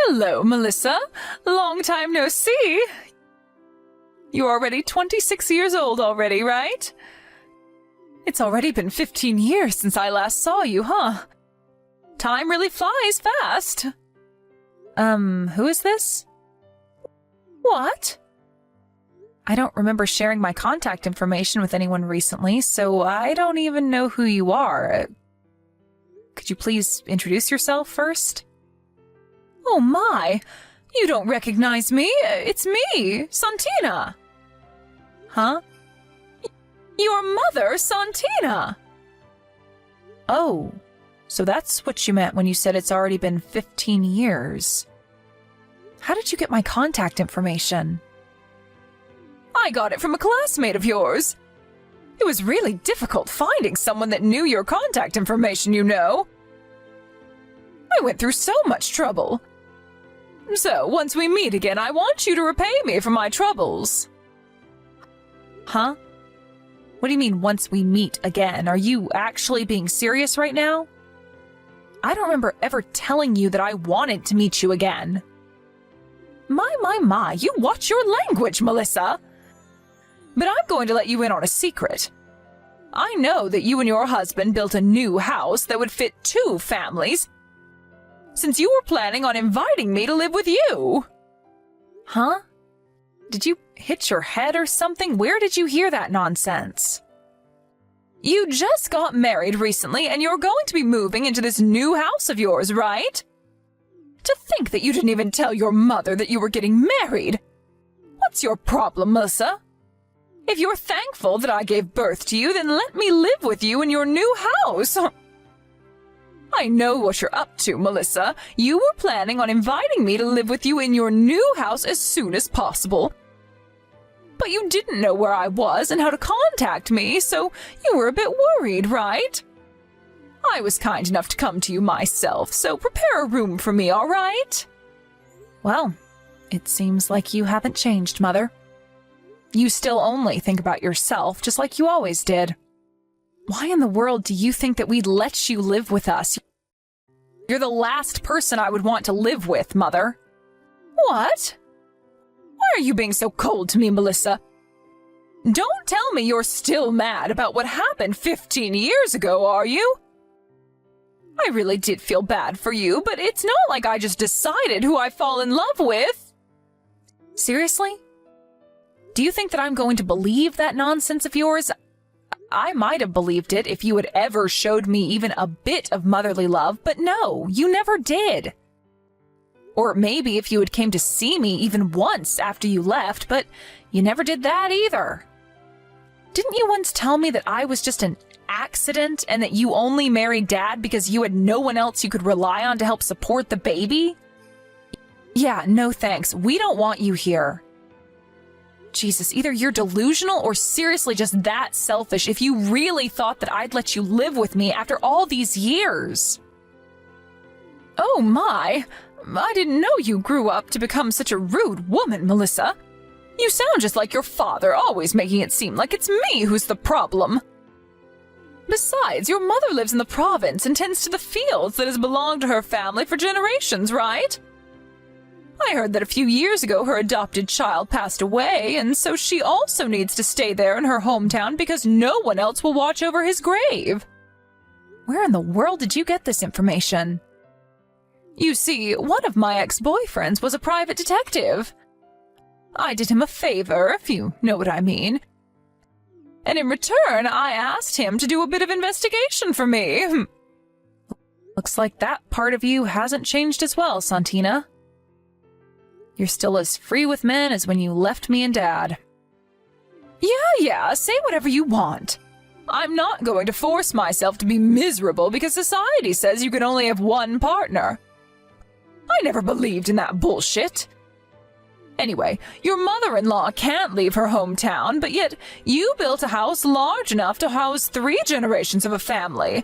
Hello, Melissa. Long time no see. You're already 26 years old already, right? It's already been 15 years since I last saw you, huh? Time really flies fast. Who is this? What? I don't remember sharing my contact information with anyone recently, so I don't even know who you are. Could you please introduce yourself first? Oh my! You don't recognize me! It's me, Santina! Huh? Your mother, Santina! Oh, so that's what you meant when you said it's already been 15 years. How did you get my contact information? I got it from a classmate of yours. It was really difficult finding someone that knew your contact information, you know. I went through so much trouble. So, once we meet again, I want you to repay me for my troubles. Huh? What do you mean, once we meet again? Are you actually being serious right now? I don't remember ever telling you that I wanted to meet you again. My, you watch your language, Melissa. But I'm going to let you in on a secret. I know that you and your husband built a new house that would fit 2 families, since you were planning on inviting me to live with you. Huh? Did you hit your head or something? Where did you hear that nonsense? You just got married recently and you're going to be moving into this new house of yours, right? To think that you didn't even tell your mother that you were getting married. What's your problem, Melissa? If you're thankful that I gave birth to you, then let me live with you in your new house. I know what you're up to, Melissa. You were planning on inviting me to live with you in your new house as soon as possible. But you didn't know where I was and how to contact me, so you were a bit worried, right? I was kind enough to come to you myself, so prepare a room for me, all right? Well, it seems like you haven't changed, Mother. You still only think about yourself, just like you always did. Why in the world do you think that we'd let you live with us? You're the last person I would want to live with, Mother. What? Why are you being so cold to me, Melissa? Don't tell me you're still mad about what happened 15 years ago, are you? I really did feel bad for you, but it's not like I just decided who I fall in love with. Seriously? Do you think that I'm going to believe that nonsense of yours? I might have believed it if you had ever showed me even a bit of motherly love, but no, you never did. Or maybe if you had came to see me even once after you left, but you never did that either. Didn't you once tell me that I was just an accident and that you only married Dad because you had no one else you could rely on to help support the baby? Yeah, no thanks. We don't want you here. Jesus, either you're delusional or seriously just that selfish if you really thought that I'd let you live with me after all these years. Oh my, I didn't know you grew up to become such a rude woman, Melissa. You sound just like your father, always making it seem like it's me who's the problem. Besides, your mother lives in the province and tends to the fields that has belonged to her family for generations, right? I heard that a few years ago her adopted child passed away, and so she also needs to stay there in her hometown because no one else will watch over his grave. Where in the world did you get this information? You see, one of my ex-boyfriends was a private detective. I did him a favor, if you know what I mean. And in return, I asked him to do a bit of investigation for me. Looks like that part of you hasn't changed as well, Santina. You're still as free with men as when you left me and Dad. Yeah, say whatever you want. I'm not going to force myself to be miserable because society says you can only have one partner. I never believed in that bullshit. Anyway, your mother-in-law can't leave her hometown, but yet you built a house large enough to house 3 generations of a family.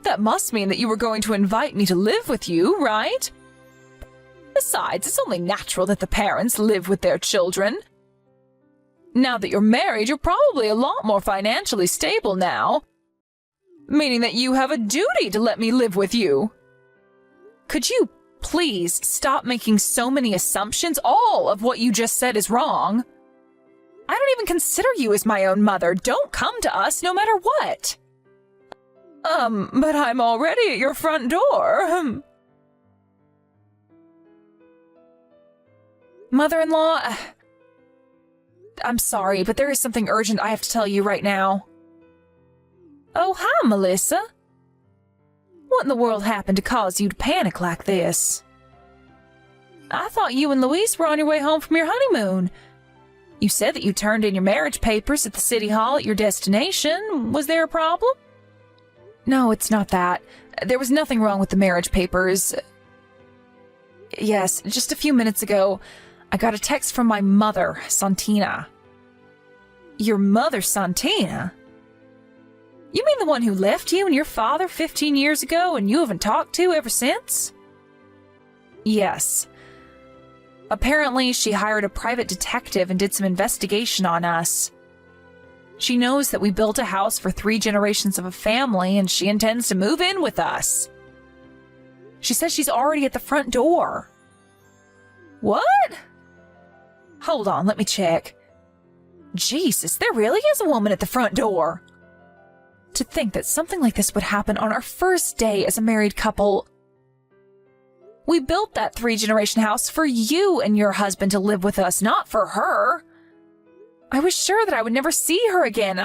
That must mean that you were going to invite me to live with you, right? Besides, it's only natural that the parents live with their children. Now that you're married, you're probably a lot more financially stable now, meaning that you have a duty to let me live with you. Could you Please stop making so many assumptions. All of what you just said is wrong. I don't even consider you as my own mother. Don't come to us no matter what. But I'm already at your front door. Mother-in-law, I'm sorry, but there is something urgent I have to tell you right now. Oh, hi, Melissa. What in the world happened to cause you to panic like this? I thought you and Luis were on your way home from your honeymoon. You said that you turned in your marriage papers at the city hall at your destination. Was there a problem? No, it's not that. There was nothing wrong with the marriage papers. Yes, just a few minutes ago, I got a text from my mother, Santina. Your mother, Santina? You mean the one who left you and your father 15 years ago and you haven't talked to ever since? Yes. Apparently, she hired a private detective and did some investigation on us. She knows that we built a house for 3 generations of a family and she intends to move in with us. She says she's already at the front door. What? Hold on, let me check. Jesus, there really is a woman at the front door. To think that something like this would happen on our first day as a married couple. We built that 3-generation house for you and your husband to live with us, not for her. I was sure that I would never see her again.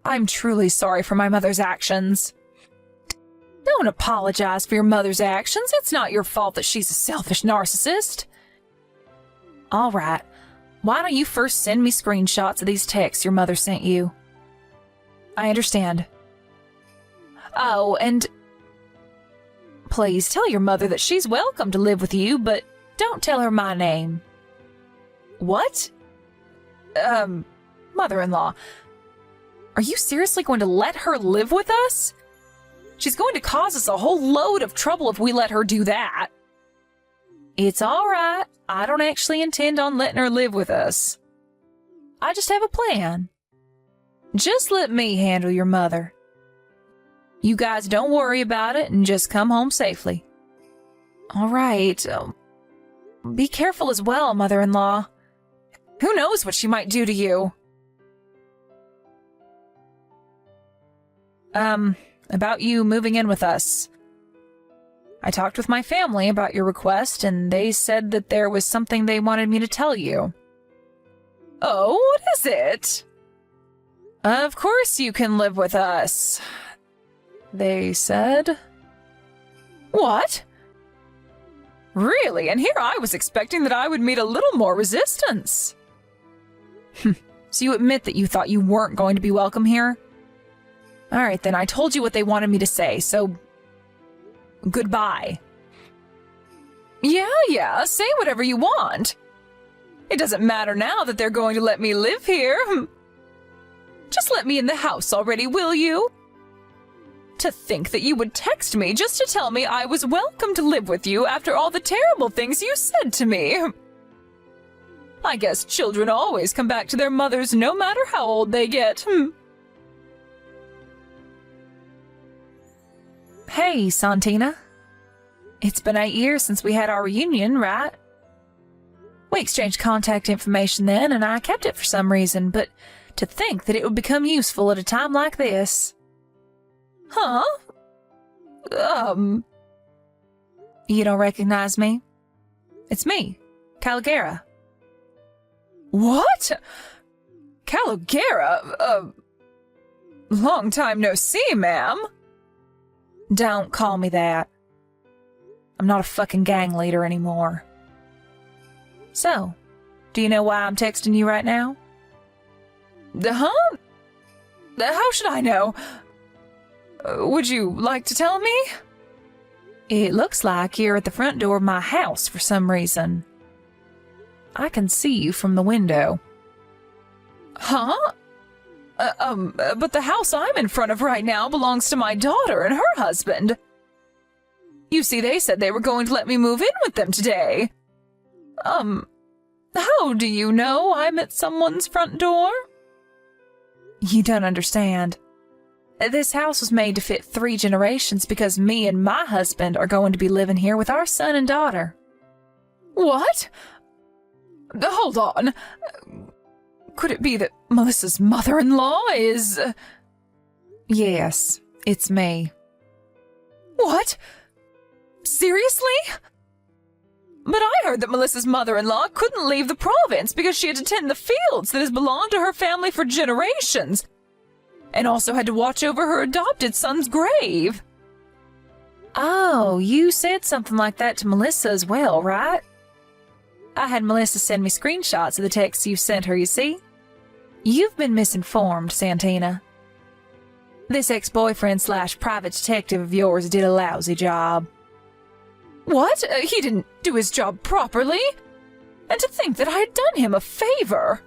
I'm truly sorry for my mother's actions. Don't apologize for your mother's actions. It's not your fault that she's a selfish narcissist. All right. Why don't you first send me screenshots of these texts your mother sent you? I understand. Oh, and please tell your mother that she's welcome to live with you, but don't tell her my name. What? Mother-in-law, are you seriously going to let her live with us? She's going to cause us a whole load of trouble if we let her do that. It's all right. I don't actually intend on letting her live with us. I just have a plan. Just let me handle your mother. You guys don't worry about it and just come home safely. All right. Be careful as well, mother-in-law. Who knows what she might do to you? About you moving in with us. I talked with my family about your request, and they said that there was something they wanted me to tell you. Oh, what is it? Of course you can live with us, they said. What? Really? And here I was expecting that I would meet a little more resistance. So you admit that you thought you weren't going to be welcome here? All right, then I told you what they wanted me to say, so goodbye. Yeah, say whatever you want. It doesn't matter now that they're going to let me live here. Just let me in the house already, will you? To think that you would text me just to tell me I was welcome to live with you after all the terrible things you said to me. I guess children always come back to their mothers no matter how old they get. Hey, Santina. It's been 8 years since we had our reunion, right? We exchanged contact information then, and I kept it for some reason, but to think that it would become useful at a time like this. Huh? You don't recognize me? It's me, Caligera. What? Caligera? Long time no see, ma'am. Don't call me that. I'm not a fucking gang leader anymore. So, do you know why I'm texting you right now? Huh? How should I know? Would you like to tell me? It looks like you're at the front door of my house for some reason. I can see you from the window. Huh? But the house I'm in front of right now belongs to my daughter and her husband. You see, they said they were going to let me move in with them today. How do you know I'm at someone's front door? You don't understand. This house was made to fit 3 generations because me and my husband are going to be living here with our son and daughter. What? Hold on. Could it be that Melissa's mother-in-law is... Yes, it's me. What? Seriously? But I heard that Melissa's mother-in-law couldn't leave the province because she had to tend the fields that has belonged to her family for generations, and also had to watch over her adopted son's grave. Oh, you said something like that to Melissa as well, right? I had Melissa send me screenshots of the texts you sent her, you see? You've been misinformed, Santina. This ex-boyfriend/private detective of yours did a lousy job. What? He didn't do his job properly? And to think that I had done him a favor.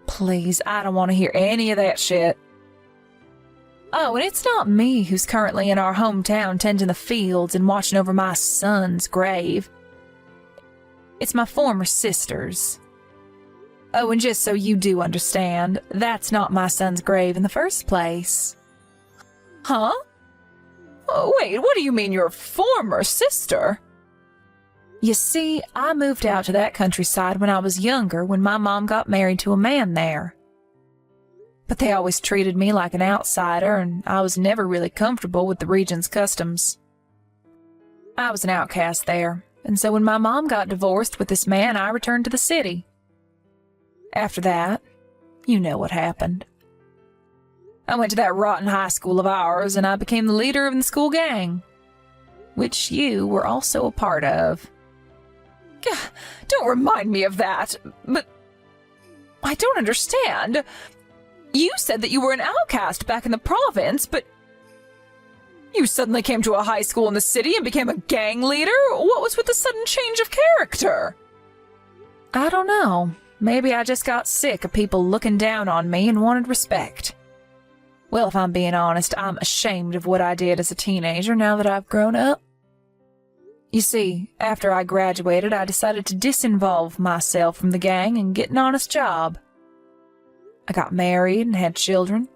Please, I don't want to hear any of that shit. Oh, and it's not me who's currently in our hometown tending the fields and watching over my son's grave. It's my former sister's. Oh, and just so you do understand, that's not my son's grave in the first place. Huh? Oh, wait, what do you mean your former sister? You see, I moved out to that countryside when I was younger when my mom got married to a man there. But they always treated me like an outsider, and I was never really comfortable with the region's customs. I was an outcast there, and so when my mom got divorced with this man, I returned to the city. After that, you know what happened. I went to that rotten high school of ours, and I became the leader of the school gang, which you were also a part of. Gah, don't remind me of that, but I don't understand. You said that you were an outcast back in the province, but you suddenly came to a high school in the city and became a gang leader? What was with the sudden change of character? I don't know. Maybe I just got sick of people looking down on me and wanted respect. Well, if I'm being honest, I'm ashamed of what I did as a teenager now that I've grown up. You see, after I graduated, I decided to disinvolve myself from the gang and get an honest job. I got married and had children,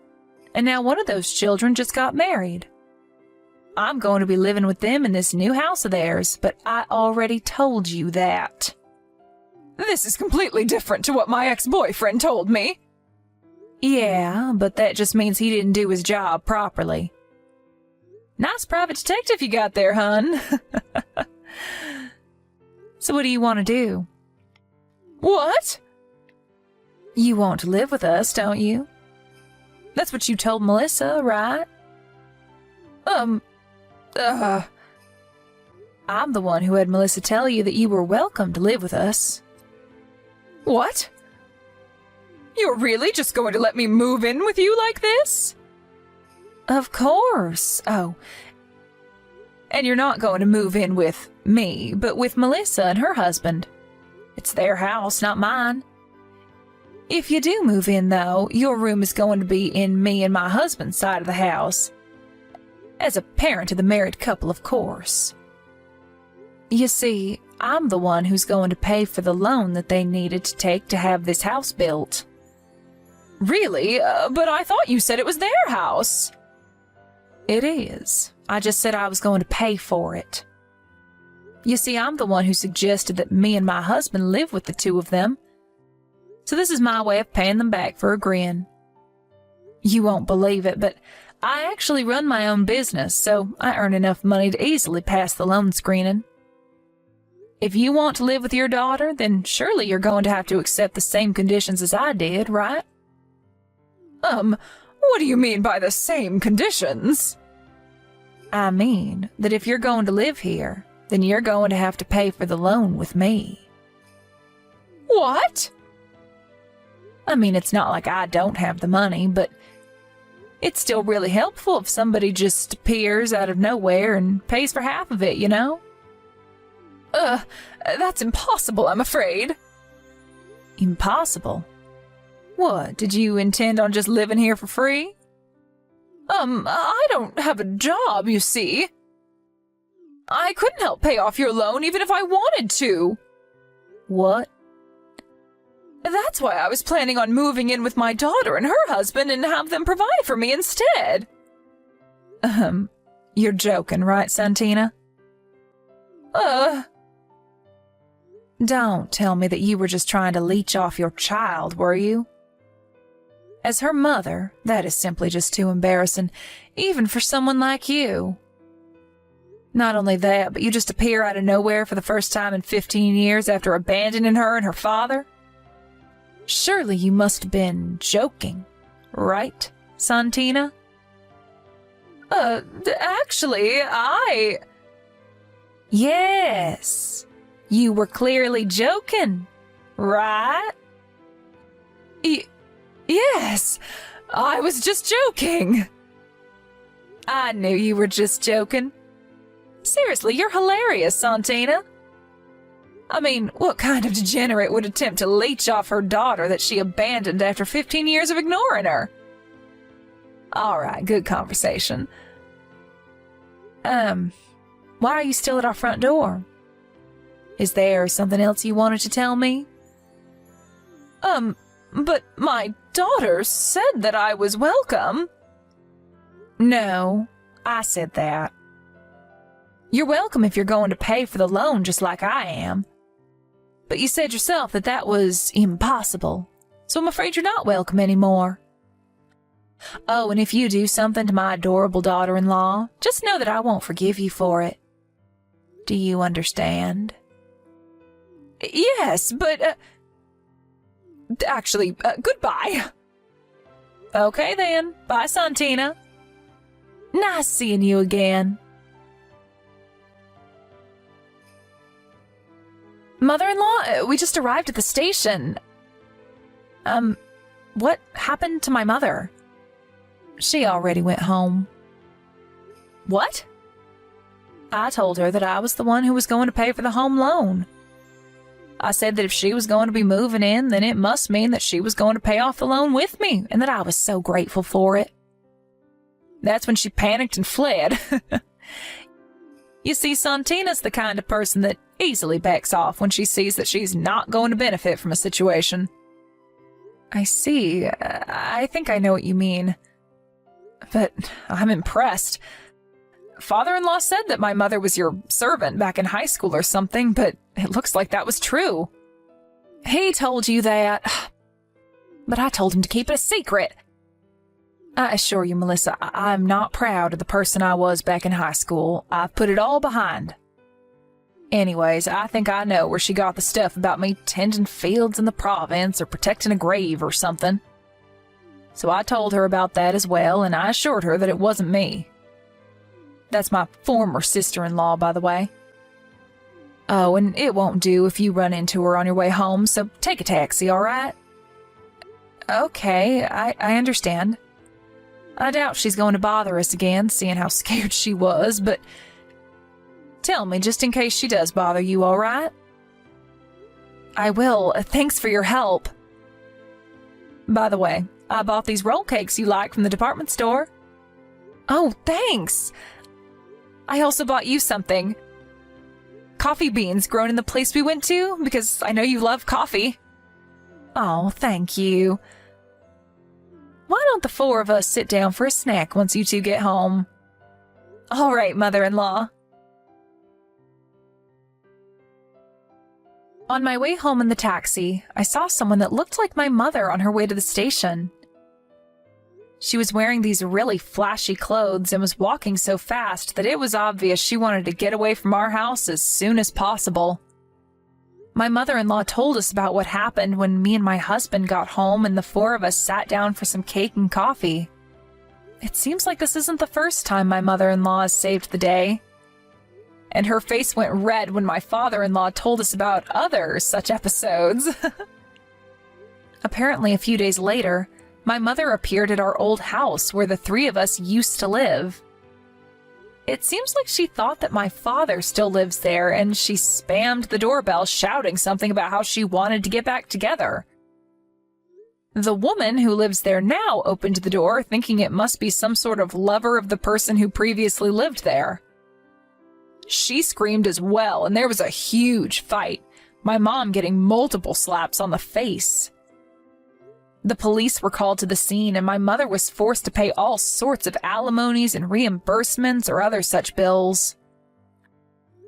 and now one of those children just got married. I'm going to be living with them in this new house of theirs, but I already told you that. This is completely different to what my ex-boyfriend told me. Yeah, but that just means he didn't do his job properly. Nice private detective you got there, hun. So what do you want to do? What? You want to live with us, don't you? That's what you told Melissa, right? I'm the one who had Melissa tell you that you were welcome to live with us. What? You're really just going to let me move in with you like this? Of course. Oh. And you're not going to move in with me, but with Melissa and her husband. It's their house, not mine. If you do move in, though, your room is going to be in me and my husband's side of the house. As a parent of the married couple, of course. You see, I'm the one who's going to pay for the loan that they needed to take to have this house built. Really? But I thought you said it was their house. It is. I just said I was going to pay for it. You see, I'm the one who suggested that me and my husband live with the two of them. So this is my way of paying them back for agreeing. You won't believe it, but I actually run my own business, so I earn enough money to easily pass the loan screening. If you want to live with your daughter, then surely you're going to have to accept the same conditions as I did, right? What do you mean by the same conditions? I mean that if you're going to live here, then you're going to have to pay for the loan with me. What? I mean, it's not like I don't have the money, but it's still really helpful if somebody just appears out of nowhere and pays for half of it, you know? That's impossible, I'm afraid. Impossible? What, did you intend on just living here for free? I don't have a job, you see. I couldn't help pay off your loan even if I wanted to. What? That's why I was planning on moving in with my daughter and her husband and have them provide for me instead. You're joking, right, Santina? Don't tell me that you were just trying to leech off your child, were you? As her mother, that is simply just too embarrassing, even for someone like you. Not only that, but you just appear out of nowhere for the first time in 15 years after abandoning her and her father? Surely you must have been joking, right, Santina? Actually, Yes, you were clearly joking, right? Yes, I was just joking. I knew you were just joking. Seriously, you're hilarious, Santina. I mean, what kind of degenerate would attempt to leech off her daughter that she abandoned after 15 years of ignoring her? All right, good conversation. Why are you still at our front door? Is there something else you wanted to tell me? But my daughter said that I was welcome. No, I said that. You're welcome if you're going to pay for the loan just like I am. But you said yourself that that was impossible, so I'm afraid you're not welcome anymore. Oh, and if you do something to my adorable daughter-in-law, just know that I won't forgive you for it. Do you understand? Yes, but, actually, goodbye. Okay then, bye, Santina. Nice seeing you again. Mother-in-law, we just arrived at the station. What happened to my mother? She already went home. What? I told her that I was the one who was going to pay for the home loan. I said that if she was going to be moving in, then it must mean that she was going to pay off the loan with me, and that I was so grateful for it. That's when she panicked and fled. You see, Santina's the kind of person that easily backs off when she sees that she's not going to benefit from a situation. I see. I think I know what you mean. But I'm impressed. Father-in-law said that my mother was your servant back in high school or something, but it looks like that was true. He told you that, but I told him to keep it a secret. I assure you, Melissa, I'm not proud of the person I was back in high school. I've put it all behind. Anyways, I think I know where she got the stuff about me tending fields in the province or protecting a grave or something. So I told her about that as well, and I assured her that it wasn't me. That's my former sister-in-law, by the way. Oh, and it won't do if you run into her on your way home, so take a taxi, all right? Okay, I understand. I doubt she's going to bother us again, seeing how scared she was, but tell me just in case she does bother you, all right? I will. Thanks for your help. By the way, I bought these roll cakes you like from the department store. Oh, thanks. I also bought you something. Coffee beans grown in the place we went to, because I know you love coffee. Oh, thank you. Why don't the four of us sit down for a snack once you two get home? All right, mother-in-law. On my way home in the taxi, I saw someone that looked like my mother on her way to the station. She was wearing these really flashy clothes and was walking so fast that it was obvious she wanted to get away from our house as soon as possible. My mother-in-law told us about what happened when me and my husband got home and the four of us sat down for some cake and coffee. It seems like this isn't the first time my mother-in-law has saved the day. And her face went red when my father-in-law told us about other such episodes. Apparently, a few days later, my mother appeared at our old house where the three of us used to live. It seems like she thought that my father still lives there, and she spammed the doorbell shouting something about how she wanted to get back together. The woman who lives there now opened the door, thinking it must be some sort of lover of the person who previously lived there. She screamed as well, and there was a huge fight, my mom getting multiple slaps on the face. The police were called to the scene, and my mother was forced to pay all sorts of alimonies and reimbursements or other such bills.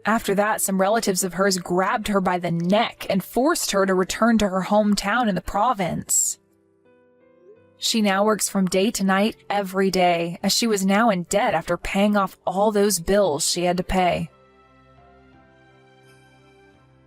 After that, some relatives of hers grabbed her by the neck and forced her to return to her hometown in the province. She now works from day to night every day, as she was now in debt after paying off all those bills she had to pay.